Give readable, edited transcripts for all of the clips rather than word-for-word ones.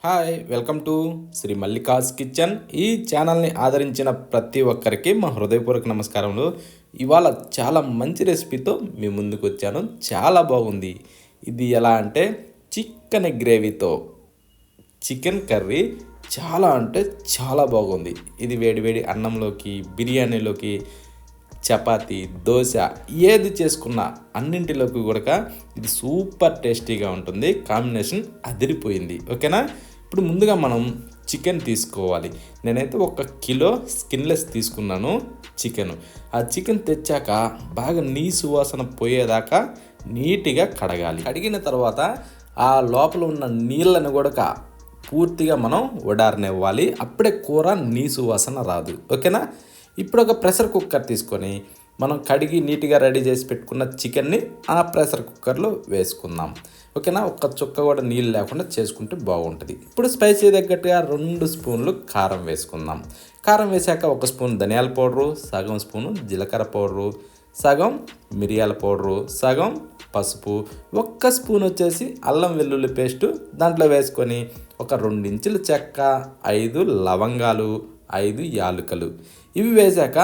Hi welcome to Sri Mallika's kitchen. ఈ ఛానల్ని ఆదరించిన ప్రతి ఒక్కరికి మా హృదయపూర్వక నమస్కారములు. ఇవాళ చాలా మంచి రెసిపీతో మీ ముందుకు వచ్చాను. చాలా బాగుంది. ఇది ఎలా అంటే చికెన్ గ్రేవీతో చికెన్ కర్రీ చాలా అంటే చాలా బాగుంది. ఇది వేడివేడి అన్నంలోకి, బిర్యానీలోకి, చపాతీ, దోశ ఏది చేసుకున్నా అన్నింటిలోకి కూడా ఇది సూపర్ టేస్టీగా ఉంటుంది. కాంబినేషన్ అదిరిపోయింది. ఓకేనా? ఇప్పుడు ముందుగా మనం చికెన్ తీసుకోవాలి. నేనైతే 1 కిలో స్కిన్లెస్ తీసుకున్నాను చికెన్. ఆ చికెన్ తెచ్చాక బాగా నీసు వాసన పోయేదాకా నీట్గా కడగాలి. కడిగిన తర్వాత ఆ లోపల ఉన్న నీళ్ళని కూడా పూర్తిగా మనం వడారనివ్వాలి. అప్పుడే కూర నీసు వాసన రాదు. ఓకేనా? ఇప్పుడు ఒక ప్రెషర్ కుక్కర్ తీసుకొని మనం కడిగి నీట్గా రెడీ చేసి పెట్టుకున్న చికెన్ని ఆ ప్రెషర్ కుక్కర్లో వేసుకుందాం. ఓకేనా? ఒక్క చుక్క కూడా నీళ్ళు లేకుండా చేసుకుంటే బాగుంటుంది. ఇప్పుడు స్పైసీ తగ్గట్టుగా 2 స్పూన్లు కారం వేసుకుందాం. కారం వేసాక 1 స్పూన్ ధనియాల పౌడరు, సగం స్పూను జీలకర్ర పౌడరు, సగం మిరియాల పౌడరు, సగం పసుపు, 1 స్పూన్ వచ్చేసి అల్లం వెల్లుల్లి పేస్టు దాంట్లో వేసుకొని ఒక 2 ఇంచుల చెక్క, 5 లవంగాలు, 5 యాలకులు ఇవి వేసాక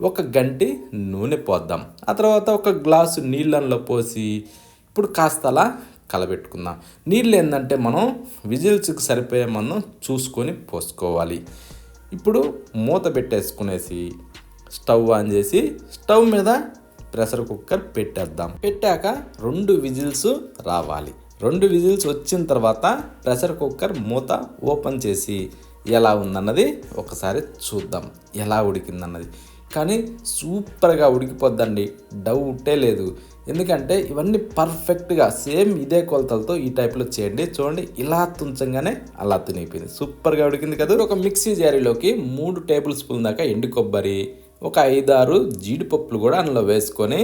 1 గంటి నూనె పోద్దాం. ఆ తర్వాత 1 గ్లాసు నీళ్ళల్లో పోసి ఇప్పుడు కాస్త అలా కలబెట్టుకుందాం. నీళ్ళు ఏంటంటే మనం విజిల్స్కి సరిపోయే మనం చూసుకొని పోసుకోవాలి. ఇప్పుడు మూత పెట్టేసుకునేసి స్టవ్ ఆన్ చేసి స్టవ్ మీద ప్రెషర్ కుక్కర్ పెట్టేద్దాం. పెట్టాక 2 విజిల్స్ రావాలి. 2 విజిల్స్ వచ్చిన తర్వాత ప్రెషర్ కుక్కర్ మూత ఓపెన్ చేసి ఎలా ఉందన్నది ఒకసారి చూద్దాం. ఎలా ఉడికిందన్నది కానీ సూపర్గా ఉడికిపోద్దండి, డౌటే లేదు. ఎందుకంటే ఇవన్నీ పర్ఫెక్ట్గా సేమ్ ఇదే కొలతలతో ఈ టైప్లో చేయండి. చూడండి, ఇలా తుంచంగానే అలా తినిపోయింది. సూపర్గా ఉడికింది కదా. ఒక మిక్సీ జారీలోకి 3 టేబుల్ స్పూన్ దాకా ఎండు కొబ్బరి, ఒక 5-6 జీడిపప్పులు కూడా అందులో వేసుకొని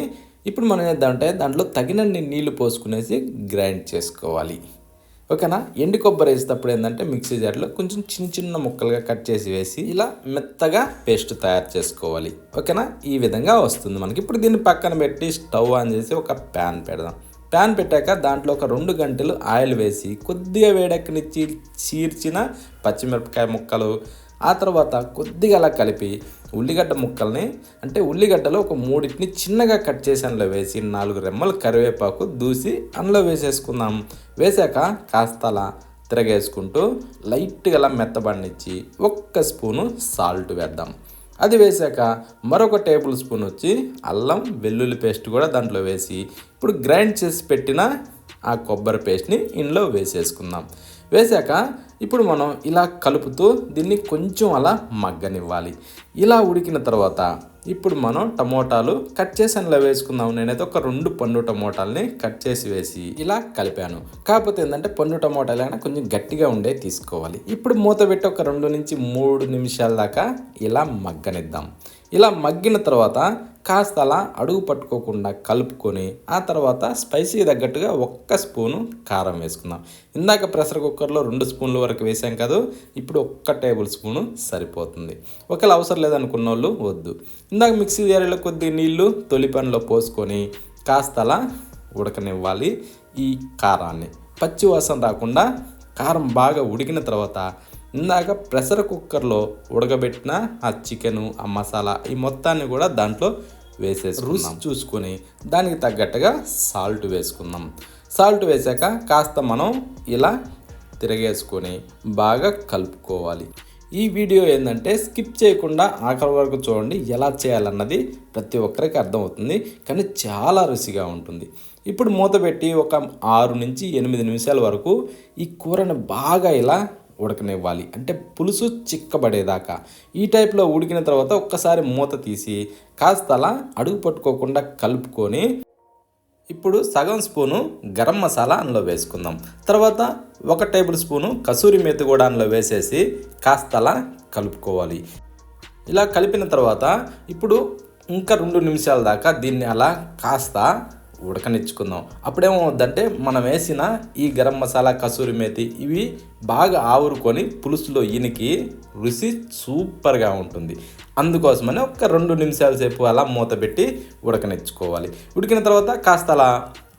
ఇప్పుడు మనం ఏంటంటే దాంట్లో తగినన్ని నీళ్లు పోసుకునేసి గ్రైండ్ చేసుకోవాలి. ఓకేనా? ఎండు కొబ్బరి వేసేటప్పుడు ఏంటంటే మిక్సీ జార్లో కొంచెం చిన్న ముక్కలుగా కట్ చేసి వేసి ఇలా మెత్తగా పేస్ట్ తయారు చేసుకోవాలి. ఓకేనా? ఈ విధంగా వస్తుంది మనకి. ఇప్పుడు దీన్ని పక్కన పెట్టి స్టవ్ ఆన్ చేసి ఒక ప్యాన్ పెడదాం. ప్యాన్ పెట్టాక దాంట్లో ఒక 2 గంటలు ఆయిల్ వేసి కొద్దిగా వేడెక్కనిచ్చి చీర్చిన పచ్చిమిరపకాయ ముక్కలు, ఆ తర్వాత కొద్దిగా అలా కలిపి ఉల్లిగడ్డ ముక్కల్ని అంటే ఉల్లిగడ్డలో ఒక 3 చిన్నగా కట్ చేసి అందులో వేసి 4 రెమ్మలు కరివేపాకు దూసి అందులో వేసేసుకుందాం. వేసాక కాస్త అలా తిరగేసుకుంటూ లైట్గా అలా మెత్తబడినిచ్చి 1 స్పూను సాల్ట్ వేద్దాం. అది వేసాక మరొక టేబుల్ స్పూన్ వచ్చి అల్లం వెల్లుల్లి పేస్ట్ కూడా దాంట్లో వేసి ఇప్పుడు గ్రైండ్ చేసి పెట్టిన ఆ కొబ్బరి పేస్ట్ని ఇందులో వేసేసుకుందాం. వేసాక ఇప్పుడు మనం ఇలా కలుపుతూ దీన్ని కొంచెం అలా మగ్గనివ్వాలి. ఇలా ఉడికిన తర్వాత ఇప్పుడు మనం టమోటాలు కట్ చేసి అందులో వేసుకుందాం. నేనైతే ఒక 2 పండు టమోటాలని కట్ చేసి వేసి ఇలా కలిపాను. కాకపోతే ఏంటంటే పండు టమోటాలు అయినా కొంచెం గట్టిగా ఉండే తీసుకోవాలి. ఇప్పుడు మూత పెట్టి ఒక 2 నుంచి 3 నిమిషాల దాకా ఇలా మగ్గనిద్దాం. ఇలా మగ్గిన తర్వాత కాస్త అలా అడుగు పట్టుకోకుండా కలుపుకొని ఆ తర్వాత స్పైసీ తగ్గట్టుగా 1 స్పూను కారం వేసుకుందాం. ఇందాక ప్రెషర్ కుక్కర్లో 2 స్పూన్ల వరకు వేసాం కదా, ఇప్పుడు 1 టేబుల్ స్పూను సరిపోతుంది. ఒకవేళ అవసరం లేదనుకున్న వాళ్ళు వద్దు. ఇందాక మిక్సీ జారీలో కొద్దిగా నీళ్లు తొలి పనిలో పోసుకొని కాస్త అలా ఉడకనివ్వాలి. ఈ కారాన్ని పచ్చి వాసన రాకుండా కారం బాగా ఉడికిన తర్వాత ఇందాక ప్రెషర్ కుక్కర్లో ఉడకబెట్టిన ఆ చికెను, ఆ మసాలా ఈ మొత్తాన్ని కూడా దాంట్లో వేసేసుకుందాం. రుచి చూసుకొని దానికి తగ్గట్టుగా సాల్ట్ వేసుకుందాం. సాల్ట్ వేసాక కాస్త మనం ఇలా తిరగేసుకొని బాగా కలుపుకోవాలి. ఈ వీడియో ఏంటంటే స్కిప్ చేయకుండా ఆఖరి వరకు చూడండి. ఎలా చేయాలన్నది ప్రతి ఒక్కరికి అర్థమవుతుంది, కానీ చాలా రుచిగా ఉంటుంది. ఇప్పుడు మూత పెట్టి ఒక 6 నుంచి 8 నిమిషాల వరకు ఈ కూరని బాగా ఇలా ఉడకనివ్వాలి. అంటే పులుసు చిక్కబడేదాకా. ఈ టైప్లో ఉడికిన తర్వాత ఒక్కసారి మూత తీసి కాస్త అలా అడుగు పట్టుకోకుండా కలుపుకొని ఇప్పుడు సగం స్పూను గరం మసాలా అందులో వేసుకుందాం. తర్వాత 1 టేబుల్ స్పూను కసూరి మేతి కూడా అందులో వేసేసి కాస్త అలా కలుపుకోవాలి. ఇలా కలిపిన తర్వాత ఇప్పుడు ఇంకా 2 నిమిషాల దాకా దీన్ని అలా కాస్త ఉడకనిచ్చుకుందాం. అప్పుడేమవుద్దంటే మనం వేసిన ఈ గరం మసాలా, కసూరి మేతి ఇవి బాగా ఆవురుకొని పులుసులో ఇనికి రుచి సూపర్గా ఉంటుంది. అందుకోసమని ఒక 2 నిమిషాల సేపు అలా మూత పెట్టి ఉడకనిచ్చుకోవాలి. ఉడికిన తర్వాత కాస్త అలా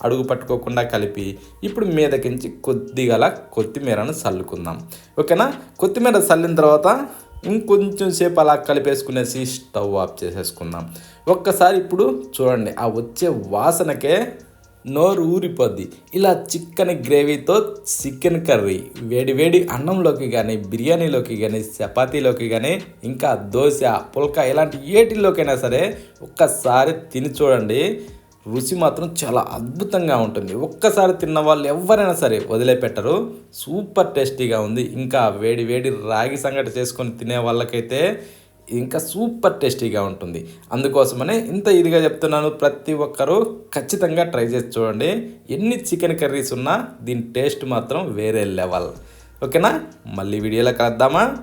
అడుగు పట్టుకోకుండా కలిపి ఇప్పుడు మీదకించి కొద్దిగా కొత్తిమీరను చల్లుకుందాం. ఓకేనా. కొత్తిమీర చల్లిన తర్వాత ఇంకొంచెం సేపు అలా కలిపేసుకునేసి స్టవ్ ఆఫ్ చేసేసుకుందాం. ఒక్కసారి ఇప్పుడు చూడండి, ఆ వచ్చే వాసనకే నోరు ఊరిపోద్ది. ఇలా చికెన్ గ్రేవీతో చికెన్ కర్రీ వేడి వేడి అన్నంలోకి కానీ, బిర్యానీలోకి కానీ, చపాతీలోకి కానీ, ఇంకా దోశ, పుల్కా ఇలాంటి ఏటిల్లోకైనా సరే ఒక్కసారి తిని చూడండి. రుచి మాత్రం చాలా అద్భుతంగా ఉంటుంది. ఒక్కసారి తిన్న వాళ్ళు ఎవరైనా సరే వదిలిపెట్టరు. సూపర్ టేస్టీగా ఉంది. ఇంకా వేడి వేడి రాగి సంగటి చేసుకొని తినే వాళ్ళకైతే ఇంకా సూపర్ టేస్టీగా ఉంటుంది. అందుకోసమనే ఇంత ఇదిగా చెప్తున్నాను. ప్రతి ఒక్కరూ ఖచ్చితంగా ట్రై చేసి చూడండి. ఎన్ని చికెన్ కర్రీస్ ఉన్నా దీని టేస్ట్ మాత్రం వేరే లెవెల్. ఓకేనా. మళ్ళీ వీడియోలో కలుద్దామా.